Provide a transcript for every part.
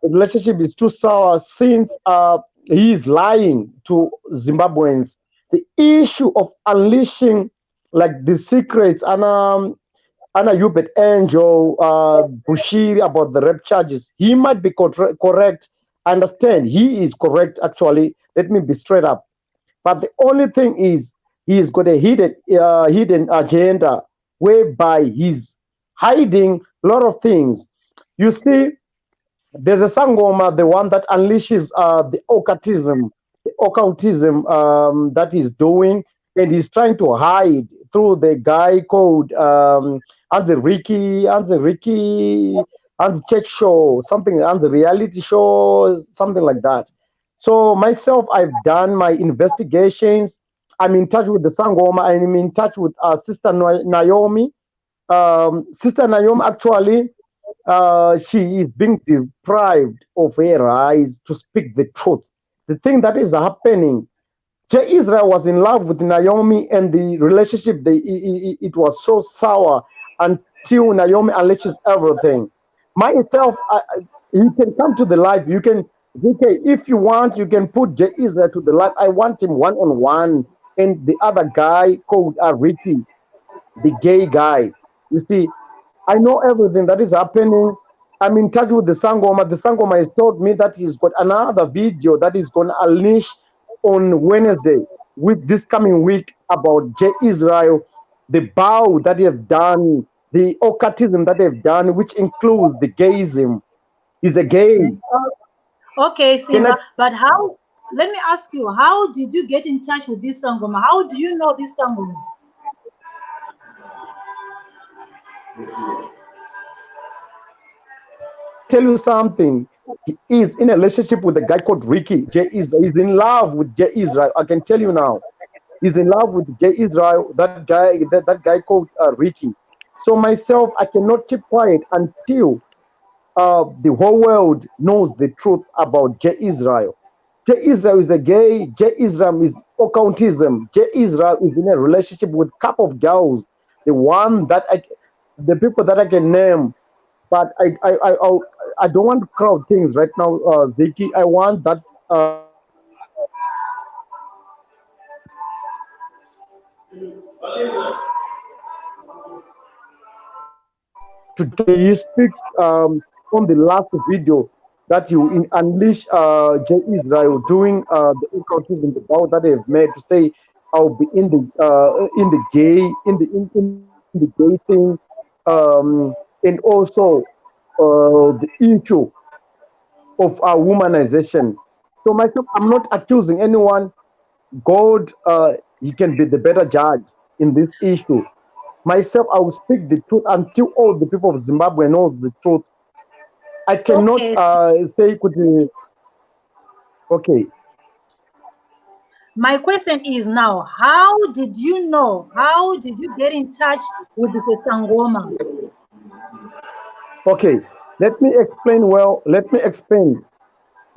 relationship is too sour since he is lying to Zimbabweans. The issue of unleashing like the secrets Anna Hubert Angel Bushiri about the rape charges, he might be correct. Understand, he is correct actually. Let me be straight up. But the only thing is, he's got a hidden agenda whereby he's hiding a lot of things. You see, there's a Sangoma, the one that unleashes the occultism that he's doing, and he's trying to hide through the guy called Anzi Church Show, something, Anzi Reality Show, something like that. So myself, I've done my investigations. I'm in touch with the Sangoma. I'm in touch with Sister Naomi. Sister Naomi actually she is being deprived of her rights to speak the truth. The thing that is happening, Israel was in love with Naomi, and the relationship it was so sour until Naomi unleashes everything. Myself, you can come to the live. You can, okay, if you want, you can put Israel to the live. I want him one on one, and the other guy called Ricky, the gay guy. You see, I know everything that is happening. I'm in touch with the Sangoma. The Sangoma has told me that he's got another video that is going to unleash on Wednesday with this coming week about Israel, the bow that they have done, the occultism that they've done, which includes the gayism. He's a gay. Okay, Can I Simba, but how? Let me ask you, how did you get in touch with this Sangoma? How do you know this Sangoma? tell you something? He is in a relationship with a guy called Ricky. He's in love with Jay Israel. I can tell you now. He's in love with Jay Israel, that guy called Ricky. So myself, I cannot keep quiet until the whole world knows the truth about Jay Israel. Jay Israel is a gay. Jay Israel is occultism. Jay Israel is in a relationship with couple of girls. The one that the people that I can name, but I don't want to crowd things right now, Ziki. I want that today he speaks on the last video that you unleash Jay Israel doing the occultism, the vow that they've made to say I'll be in the gay thing, and also the issue of womanization. So myself, I'm not accusing anyone. God, he can be the better judge in this issue. Myself, I will speak the truth until all the people of Zimbabwe know the truth. I cannot Okay, say, okay, my question is now, how did you know? How did you get in touch with this Sangoma? okay. Let me explain. Well, let me explain.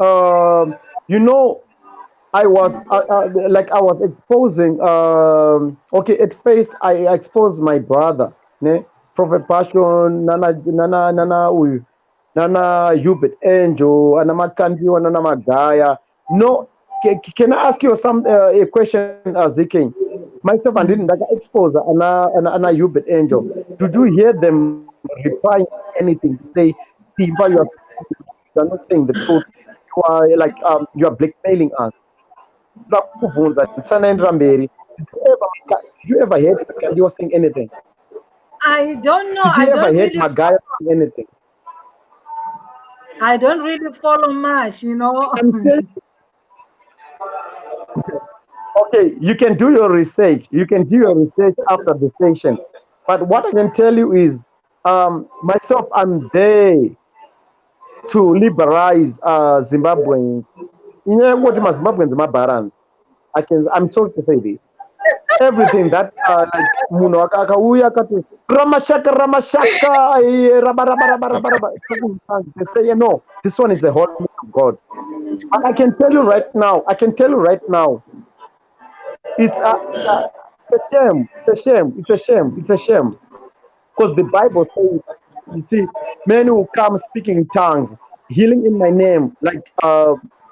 Um, you know, I was exposing. Okay, at first I exposed my brother, ne, Prophet Passion, Nana Hubert Angel, Nana Makandiwa, Nana Magaya. No, can I ask you a question, Ziki? Myself, and didn't like expose Anna Hubert Angel. Did you hear them replying anything to say, Simba, you are not saying the truth. You are like you are blackmailing us. Vakubvunza ndisanaendera mberi. Did you ever hear Makandiwa saying anything? I don't know. Did you ever hear Magaya saying anything? I don't really follow much, you know. I'm saying, okay, you can do your research. You can do your research after the session. But what I can tell you is, myself, I'm there to liberalize Zimbabweans. You know what my Zimbabweans are barren. I'm sorry to say this. Everything that like munhu akauya akati ramashaka they say, you know, this one is a holy of God. I can tell you right now, it's a shame, it's a shame, it's a shame, it's a shame, because the Bible says You see, men who come speaking in tongues, healing in my name, like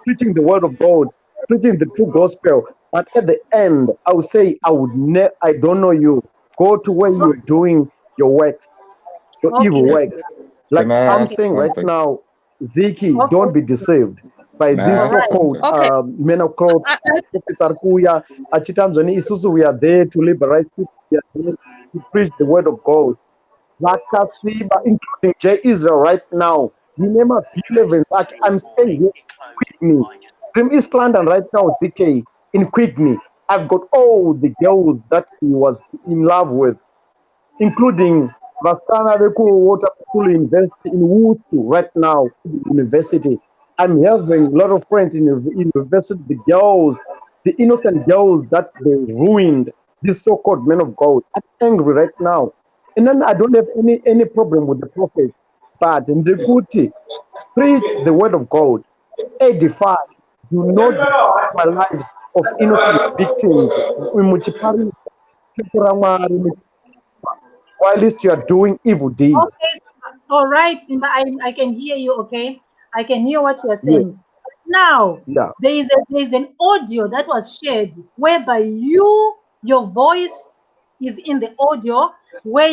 preaching the word of God, preaching the true gospel. But at the end, I would say, I don't know you. Go to where you're doing your works, your evil Okay. works. Like Can I I'm ask Okay. saying right something? now, Ziki, don't Okay. be deceived by Can I these All ask right. so-called something? men of cloth. Prophets are kuya, achitanzoni isusu, we are there to liberate people. We are there to preach the word of God. Vakasviba, including J Israel right now. Remember, I'm staying here in Quickney. From East London right now, ZK, in Quickney. I've got all the girls that he was in love with, including Vastana Veku Water School University in Wutu right now, university. I'm having a lot of friends in university, the girls, the innocent girls that they ruined, these so-called men of God. I'm angry right now. And then I don't have any problem with the prophet. But in the good, preach the word of God, edify, do not destroy the lives of innocent victims. While you are doing evil deeds. Okay. All right, Simba. I can hear you. Okay. I can hear what you are Yeah, saying. Now, yeah, there is an audio that was shared whereby your voice is in the audio where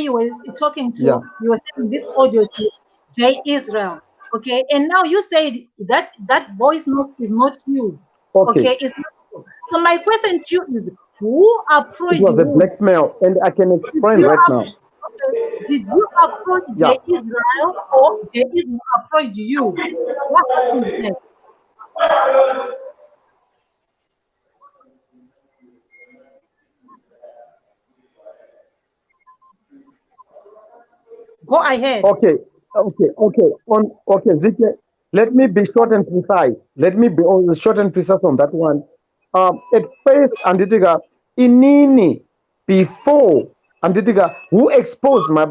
yeah. you were sending this audio to J Israel. Okay. And now you said that voice note is not you. Okay. Okay. It's not you. So my question to you is who It approached was a who? blackmail, and I can Did explain you right ap- now. okay, did you approach Yeah. the Israel or the Israel approached you? What happened there? Go ahead. Okay, Zeke, let me be short and precise. Let me be short and precise on that one. At first, Anditiga, inini, before, Anditiga, who exposed my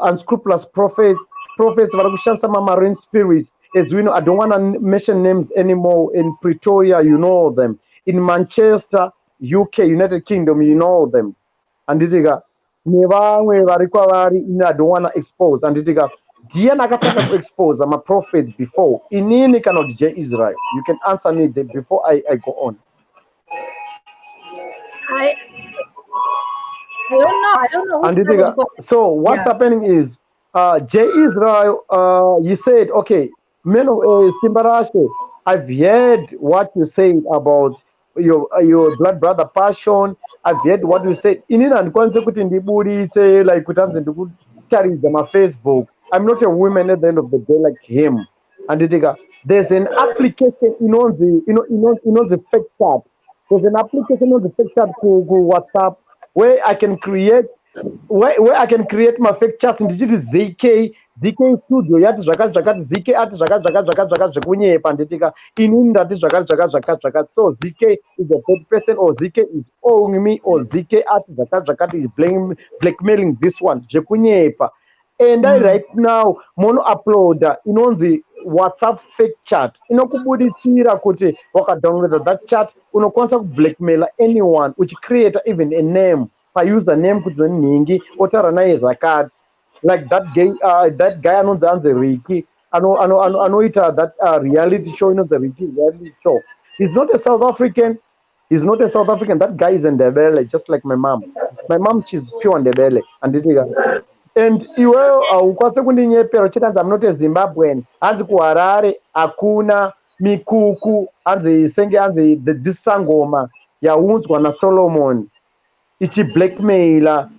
unscrupulous prophets, some marine spirits. As we know, I don't want to mention names anymore. In Pretoria, you know them. In Manchester, UK, United Kingdom, you know them. Anditiga, nevamwe vari kwavari ini I don't want to expose anditika ndiani akatanga kuexpose maprophets before inini kana kuti Israel. You can answer me there before I go on. I I don't know. I don't know who started Anditika, because so what's yeah. happening is Israel, you said, okay, men of Simbarashe, I've heard what you said about your blood brother passion. I've heard what you said. Inini andikwanise kuti ndibuditse like kutanze ndikutaridza Facebook. I'm not a woman at the end of the day like him. Anditika, there's an application inonzi fake chat. There's an application on the fake chat ku WhatsApp where I can create where I can create my fake chats ndichiti ZK studio yati zvakati zvakati ZK ati zvakati zvakati zvakati zvakati zvekunyepa nditika inini ndati zvakati zvakati zvakati zvakati so ZK is a bad person or ZK is owing me or ZK ati zvakati zvakati is blackmailing this one zvekunyepa. And I Mm. right now mono uploada inonzi WhatsApp fake chat inokubuditsira kuti wakadownloada that chat unokwanisa kublackmaila anyone uchicreata even a name pausername kuti nhingi otaura naye zvakati like that guy anonzi anzi Ricky anoita that reality show inonzi Ricky reality show. He's not a South African. He's not a South African. That guy is in Ndebele, just like my mom. My mom, she's pure Ndebele. And iwewe haukwanisi kundinyepera uchitanzi I'm not a Zimbabwean. Hanzi kuHarare hakuna mikuku, hanzi senge, hanzi this sangoma yaunzwa naSolomon ichiblackmaila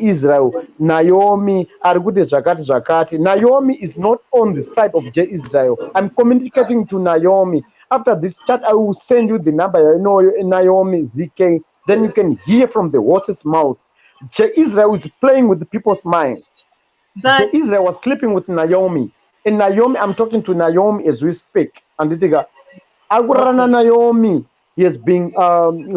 Israel. Naomi ari kuti zvakati zvakati. Naomi is not on the side of Israel. I'm communicating to Naomi. After this chat, I will send you the number. I know Naomi ZK. Then you can hear from the horse's mouth. Israel is playing with people's minds. But Israel was sleeping with Naomi. And Naomi, I'm talking to Naomi as we speak. And Agurana okay. Naomi, he has been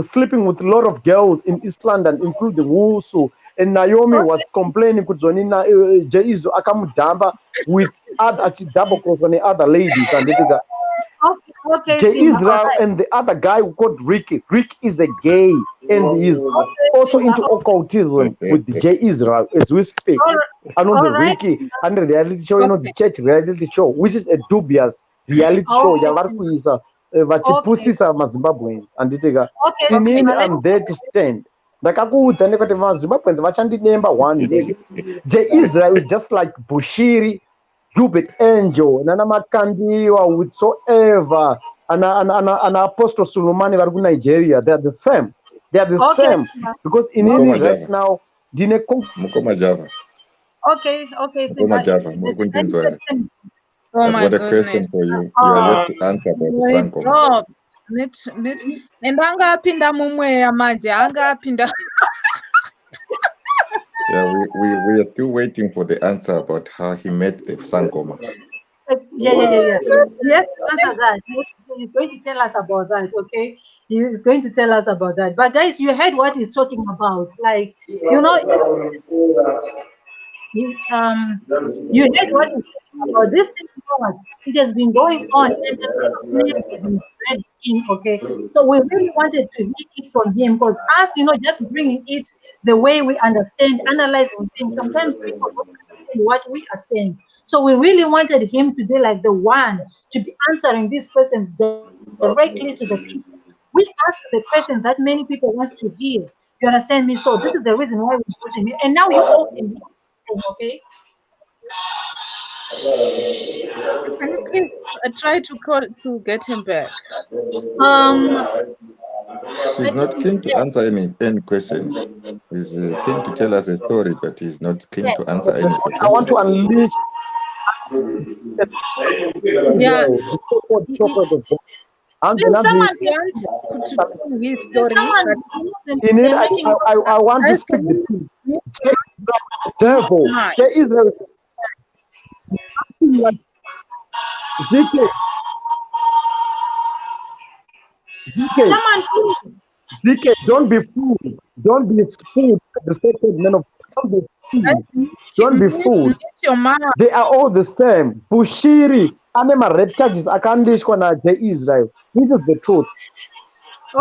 sleeping with a lot of girls in East London, including Wusu. And Naomi was Okay. complaining kuzonina Jaizo akamudamba with other double cross on the other ladies. And Okay. Okay, J Simba. All Israel right. and the other guy called Ricky. Rick is a gay. and he's Okay, also Simba. into occultism with J Israel as we speak. All, And on the all right. Viki and the reality show, the Okay. church reality show, which is a dubious reality show. Okay, Yavari Simba. kuisa Okay. vachipusisa mazimbabweans anditeka Okay, Okay. inini Simba. Let I'm me there to stand. Ndakakuudza ndekati mazimbabweans vachandidemba one day. J Israel is just like Bushiri, Hubert Angel, Nana Makandiwa, whatsoever, and Apostle Sulumani vari Nigeria. They are the same. They are the okay, same. Simba. Because inini Okay. Mukoma right Java. now, ndine Mukoma Java. Okay, okay, Mukoma Simba. Java. Murukunzenzwera. Oh I've my got a goodness. question for you. You are Uh, yet to answer about the Wait, Sankoma. oh, net. And anga apinda mumweya manje. Anga apinda. Yeah, we are still waiting for the answer about how he met the Sankoma. yeah. He has to answer that. He's going to tell us about that, okay? He's going to tell us about that. But guys, you heard what he's talking about. Like, you heard what he's talking about. This thing, it has been going on, and a lot of names have been dragged in, okay? So we really wanted to hear it from him because us, just bringing it the way we understand, analyzing things, sometimes people don't understand what we are saying. So we really wanted him to be like the one to be answering these questions directly to the people. We ask the questions that many people wants to hear. You understand me? So this is the reason why we brought him here. And now you all can hear what he's saying, okay? Can you please try to call to get him back? Um, I He's think not keen to yes, answer any questions. He's keen to tell us a story, but he's not keen yes. to answer any of your I want questions. to unleash Yeah. Israel, the so-called He prophet of God. And then Please, someone, wants to tell his please, story, someone, but in it, they're making noise. I want to guys, speak can the you truth. mute J devil. mine? J Israel is nothing like ZK. ZK. Someone, please. ZK, don't be fooled. Don't be fooled. The so-called men of don't be Guys, fooled. mute, Don't be mute, fooled. mute your mouth. They are all the same. Bushiri ane ma-rape charges akaandishwa na Israel, which is the truth.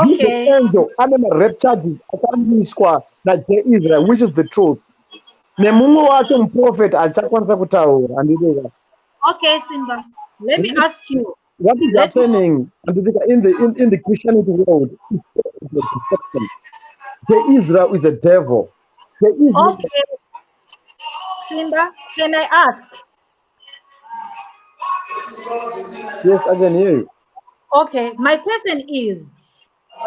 Yusuf Okay, Angel ane ma-rape charges akaandishwa na Israel, which is the truth. Nemumwe wacho muprofeti achakwanisa kutaura handideka. okay, Simba. Let me ask you. What is Let me. happening handideka in the Christianity world is a deception. Israel is a devil. Israel, Okay, Simba. Can I ask? yes, I can hear you. Okay, my question is: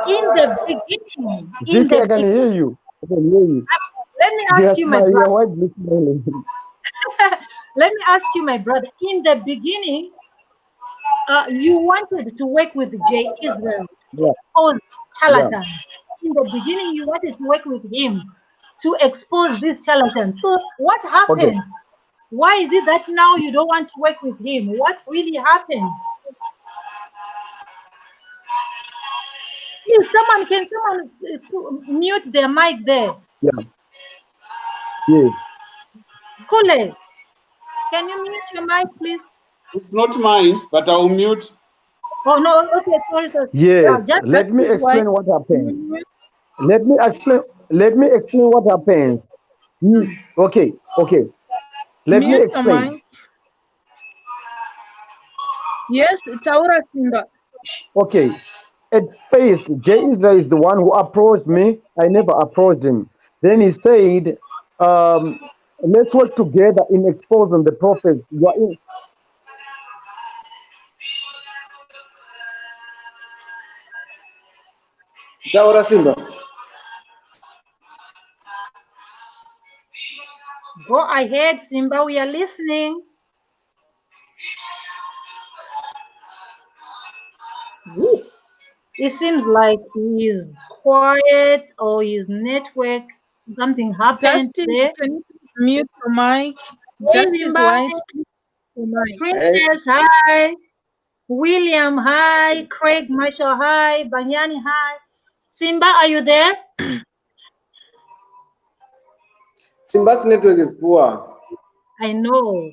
in the beginning, ZK, I can hear you. I can hear you. let me ask Yes, you, my my brother. white listening. Let me ask you, my brother. In the beginning, you wanted to work with J. Israel to Yeah, expose yeah. charlatans. In the beginning, you wanted to work with him to expose these charlatans. So, what Okay. happened? Why is it that now you don't want to work with him? What really happened? Please, someone mute their mic there. Yeah, yes. Kule, can you mute your mic, please? It's not mine, but I'll mute. Oh no, okay, sorry. Yes. Just That Let me is why explain what happened. you Let me explain. Let me explain what happened. Okay, okay. Let me mute your explain. mic. Yes, Taura Simba. Okay. At first, J. Israel is the one who approached me. I never approached him. Then he said, let's work together in exposing the prophets. You are in, Taura Simba. go ahead, Simba. We are listening. It seems like he's quiet or his network, something happened Justin, there. can you please mute your mic? Hey, Justice Simba. White, please mute your mic. Hey, Princess, hi. William, hi. Craig Marshall, hi. Banyani, hi. Simba, are you there? Simba's network is poor. I know.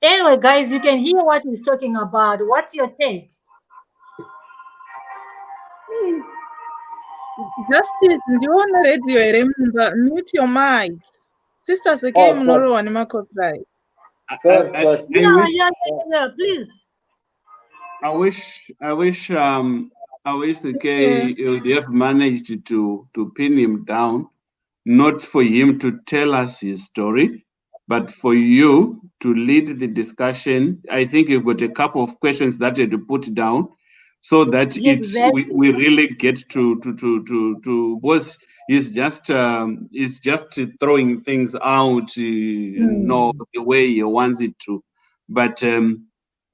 Anyway, guys, you can hear what he's talking about. What's your take? Justice, ndiona radio remember, mute your mic. Sisters, okay, Oh, munorowa nema-copyright. sorry. Yeah, please. I wish the K would have managed to pin him down, not for him to tell us his story, but for you to lead the discussion. I think you've got a couple of questions that you had to put down, so that Exactly. we really get to boss is just throwing things out, no, the way he wants it to, but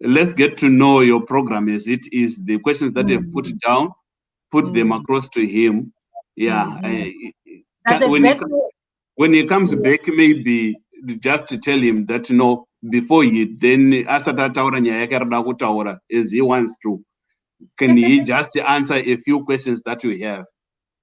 let's get to know your program as it is. The questions that you've put down, put them across to him. Yeah, That's exactly. when he comes back, maybe just to tell him that no, before he then asata taura nyaya yake arada kutaura as he wants to. Can he just answer a few questions that we have?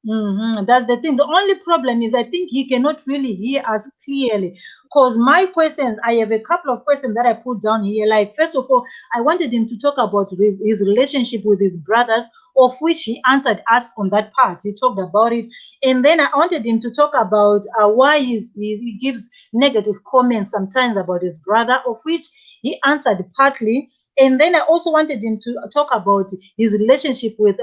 That's the thing. The only problem is I think he cannot really hear us clearly. Because my questions, I have a couple of questions that I put down here. Like, first of all, I wanted him to talk about his relationship with his brothers, of which he answered us on that part. He talked about it. And then I wanted him to talk about why he gives negative comments sometimes about his brother, of which he answered partly. And then I also wanted him to talk about his relationship with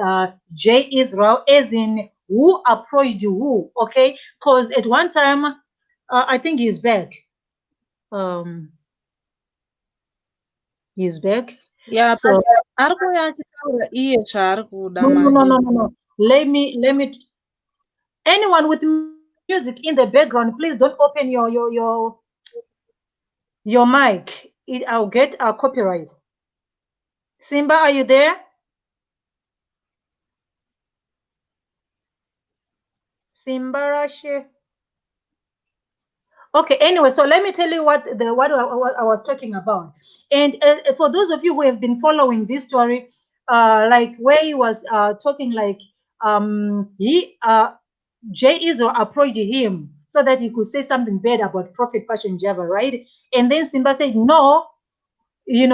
J. Israel, as in who approached who, okay? Because at one time, I think he's back. He's back. Yeah, So but arikuuya achitaura iye zvaari kuda manje. no. Let me. Anyone with music in the background, please don't open your mic. I'll get a copyright. Simba, are you there? Simbarashe. Okay, anyway, so let me tell you what I was talking about. And for those of you who have been following this story, like where he was talking, like Jay Israel approached him so that he could say something bad about Prophet Passion Java, right? And then Simba said, no, the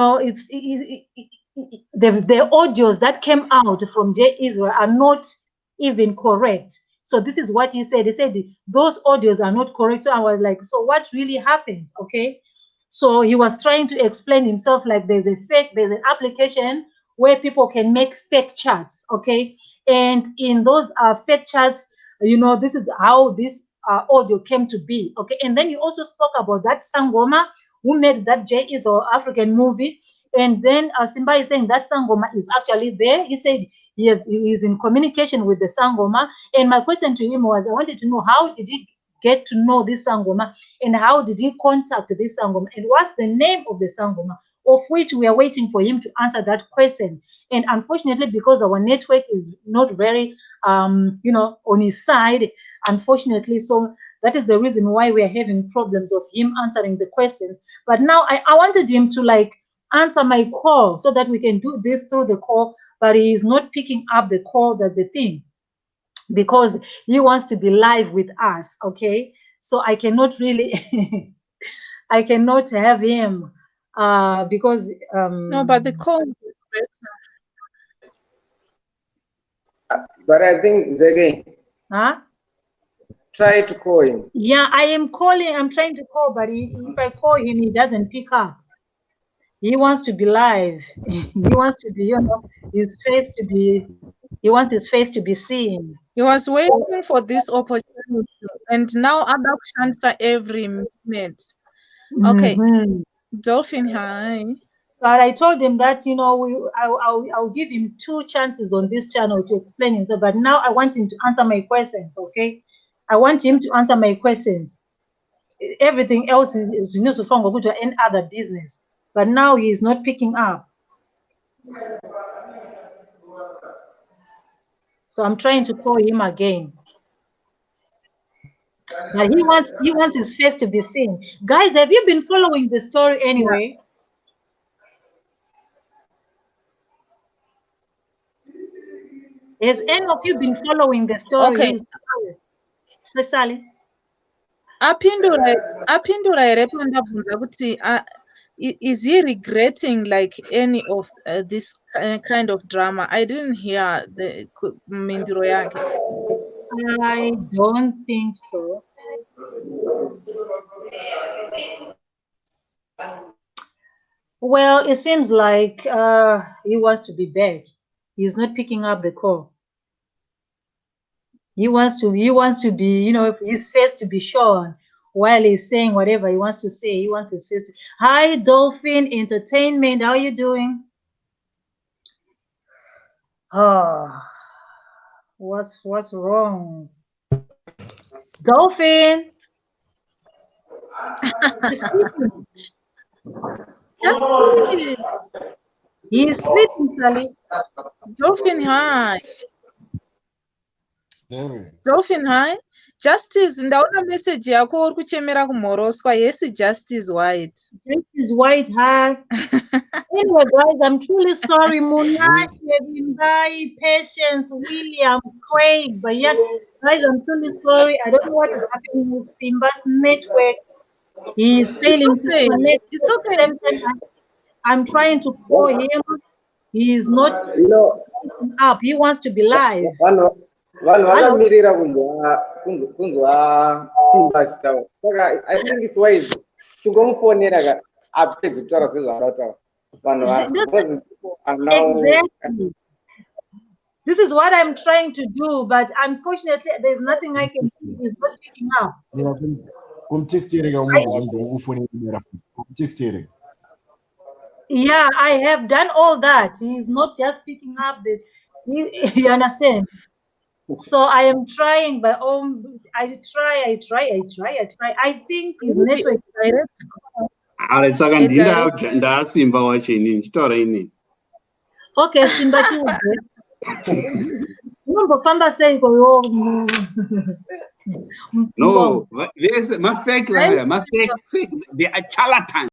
audios that came out from Jay Israel are not even correct. So this is what he said. He said those audios are not correct. So I was like, so what really happened? Okay. So he was trying to explain himself like there's an application where people can make fake charts. Okay. And in those fake charts, this is how this audio came to be. Okay. And then he also spoke about that Sangoma who made that Jay Israel African movie. And then Simba is saying that Sangoma is actually there. He said he is in communication with the Sangoma. And my question to him was, I wanted to know, how did he get to know this Sangoma, and how did he contact this Sangoma, and what's the name of the Sangoma, of which we are waiting for him to answer that question. And unfortunately, because our network is not very, on his side, unfortunately, so that is the reason why we are having problems of him answering the questions. But now I wanted him to like answer my call so that we can do this through the call, but he is not picking up the call. That's the thing, because he wants to be live with us. Okay, so I cannot really I cannot have him because No, but the call is better. But I think Zege, try to call him. Yeah, I am calling. I'm trying to call, but if I call him, he doesn't pick up. He wants to be live. He wants to be, his face to be. He wants his face to be seen. He was waiting for this opportunity, and now other chances every minute. Okay, Dolphin, hi. But I told him that I'll give him 2 chances on this channel to explain himself. But now I want him to answer my questions. Okay, I want him to answer my questions. Everything else is to go to any other business. But now he is not picking up. So I'm trying to call him again. But he wants his face to be seen. Guys, have you been following the story anyway? Yeah. Has any of you been following the story? Okay. Sally? apindura here pandabvunza kuti is he regretting like any of this kind of drama? I didn't hear the mindiro yake. I don't think so. Well, it seems like he wants to be back. He's not picking up the call. He wants to be, his face to be shown while he's saying whatever he wants to say. He wants his face to. Hi, Dolphin Entertainment. How are you doing? Oh, what's wrong? Dolphin, you're sleeping. Justice, He's sleeping, Sally. Dolphin, hi. Very. Dolphin, hi. Justice, ndaona message yako uri kuchemera kumhoroswa. Yes, Justice White. Justice White, hi. Anyway, guys, I'm truly sorry. Munash, Bimbai, Patience, William, Craig. But yeah, guys, I'm truly sorry. I don't know what is happening with Simba's network. He's failing to Okay. connect. It's At okay. the same time, I'm trying to call him. He is not You know, up. He wants to be live. vanhu Hello. vakamirira kunzwa Simba achitaura. Saka I think it's wise kungomufonera ka apedze kutaura sezvaanoda kutaura. Vanhu vacho because people are now Exactly. This is what I'm trying to do, but unfortunately, there's nothing I can do. He's not picking up. Mina kumtextereka umuzi zvomudongofonera kumtextereka. Yeah, I have done all that. He's not just picking up you understand? So I am trying, but I try. I think his network. Direct. Alright, saka A direct. ndasimba wacho inini nditaura inini. Okay, Simba chiuze. Unombofamba sei koyo. No, ma fake, they are charlatans.